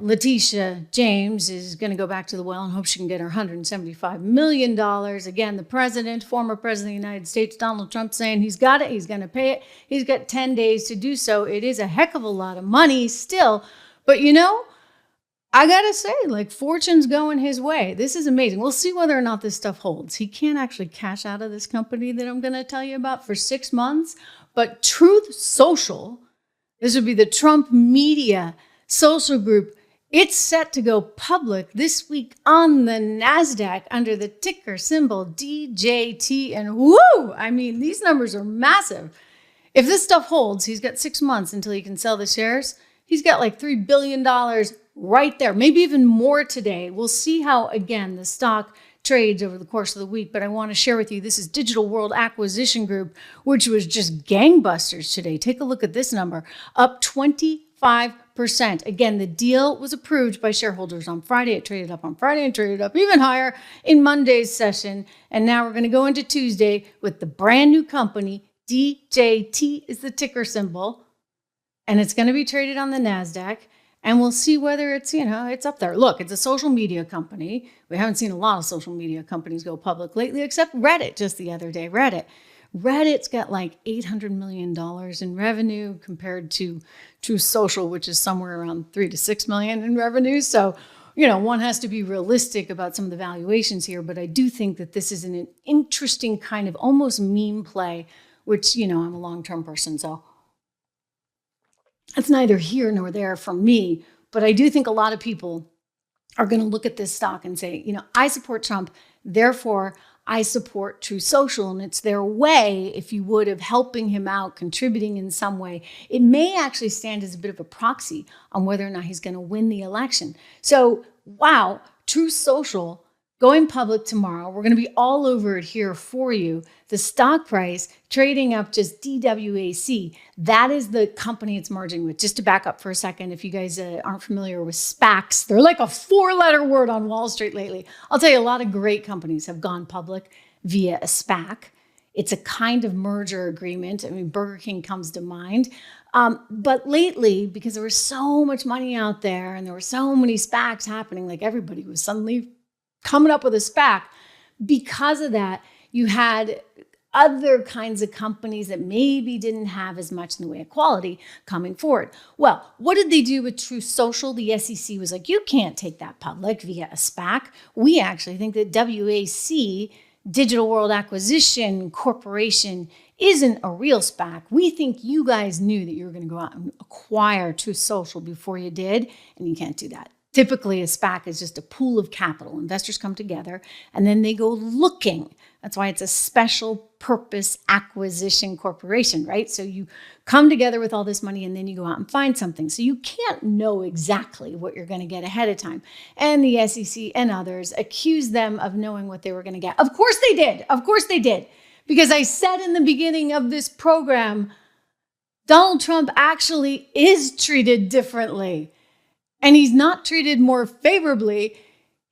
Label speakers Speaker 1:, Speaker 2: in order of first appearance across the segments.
Speaker 1: Letitia James is going to go back to the well and hope she can get her $175 million. Again, the president, former president of the United States, Donald Trump, saying he's got it, he's going to pay it. He's got 10 days to do so. It is a heck of a lot of money still. But I got to say, fortune's going his way. This is amazing. We'll see whether or not this stuff holds. He can't actually cash out of this company that I'm going to tell you about for 6 months. But Truth Social, this would be the Trump media social group, it's set to go public this week on the NASDAQ under the ticker symbol DJT. And woo! I mean, these numbers are massive. If this stuff holds, he's got 6 months until he can sell the shares. He's got $3 billion right there, maybe even more today. We'll see how, again, the stock trades over the course of the week. But I want to share with you, this is Digital World Acquisition Group, which was just gangbusters today. Take a look at this number, up 25%. Again, the deal was approved by shareholders on Friday. It traded up on Friday and traded up even higher in Monday's session. And now we're going to go into Tuesday with the brand new company. DJT is the ticker symbol. And it's going to be traded on the NASDAQ. And we'll see whether it's, it's up there. Look, it's a social media company. We haven't seen a lot of social media companies go public lately, except Reddit just the other day. Reddit's got $800 million in revenue compared to True Social, which is somewhere around 3 to 6 million in revenue. So, one has to be realistic about some of the valuations here. But I do think that this is an interesting kind of almost meme play, which, I'm a long-term person, so it's neither here nor there for me, but I do think a lot of people are going to look at this stock and say, I support Trump, therefore I support True Social, and it's their way, if you would, of helping him out, contributing in some way. It may actually stand as a bit of a proxy on whether or not he's going to win the election. So, wow, True Social going public tomorrow. We're going to be all over it here for you. The stock price trading up just DWAC. That is the company it's merging with. Just to back up for a second, if you guys aren't familiar with SPACs, they're like a 4-letter word on Wall Street lately. I'll tell you, a lot of great companies have gone public via a SPAC. It's a kind of merger agreement. I mean, Burger King comes to mind. But lately, because there was so much money out there and there were so many SPACs happening, everybody was suddenly coming up with a SPAC. Because of that, you had other kinds of companies that maybe didn't have as much in the way of quality coming forward. Well, what did they do with True Social? The SEC was like, you can't take that public via a SPAC. We actually think that DWAC, Digital World Acquisition Corporation, isn't a real SPAC. We think you guys knew that you were going to go out and acquire True Social before you did, and you can't do that. Typically, a SPAC is just a pool of capital. Investors come together and then they go looking. That's why it's a special purpose acquisition corporation, right? So you come together with all this money and then you go out and find something. So you can't know exactly what you're going to get ahead of time. And the SEC and others accuse them of knowing what they were going to get. Of course they did. Of course they did. Because I said in the beginning of this program, Donald Trump actually is treated differently. And he's not treated more favorably,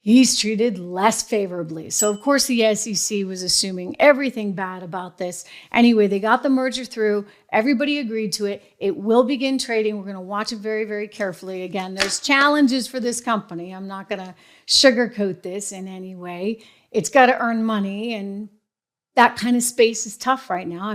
Speaker 1: he's treated less favorably. So, of course, the SEC was assuming everything bad about this. Anyway, they got the merger through. Everybody agreed to it. It will begin trading. We're going to watch it very, very carefully. Again, there's challenges for this company. I'm not going to sugarcoat this in any way. It's got to earn money, and that kind of space is tough right now.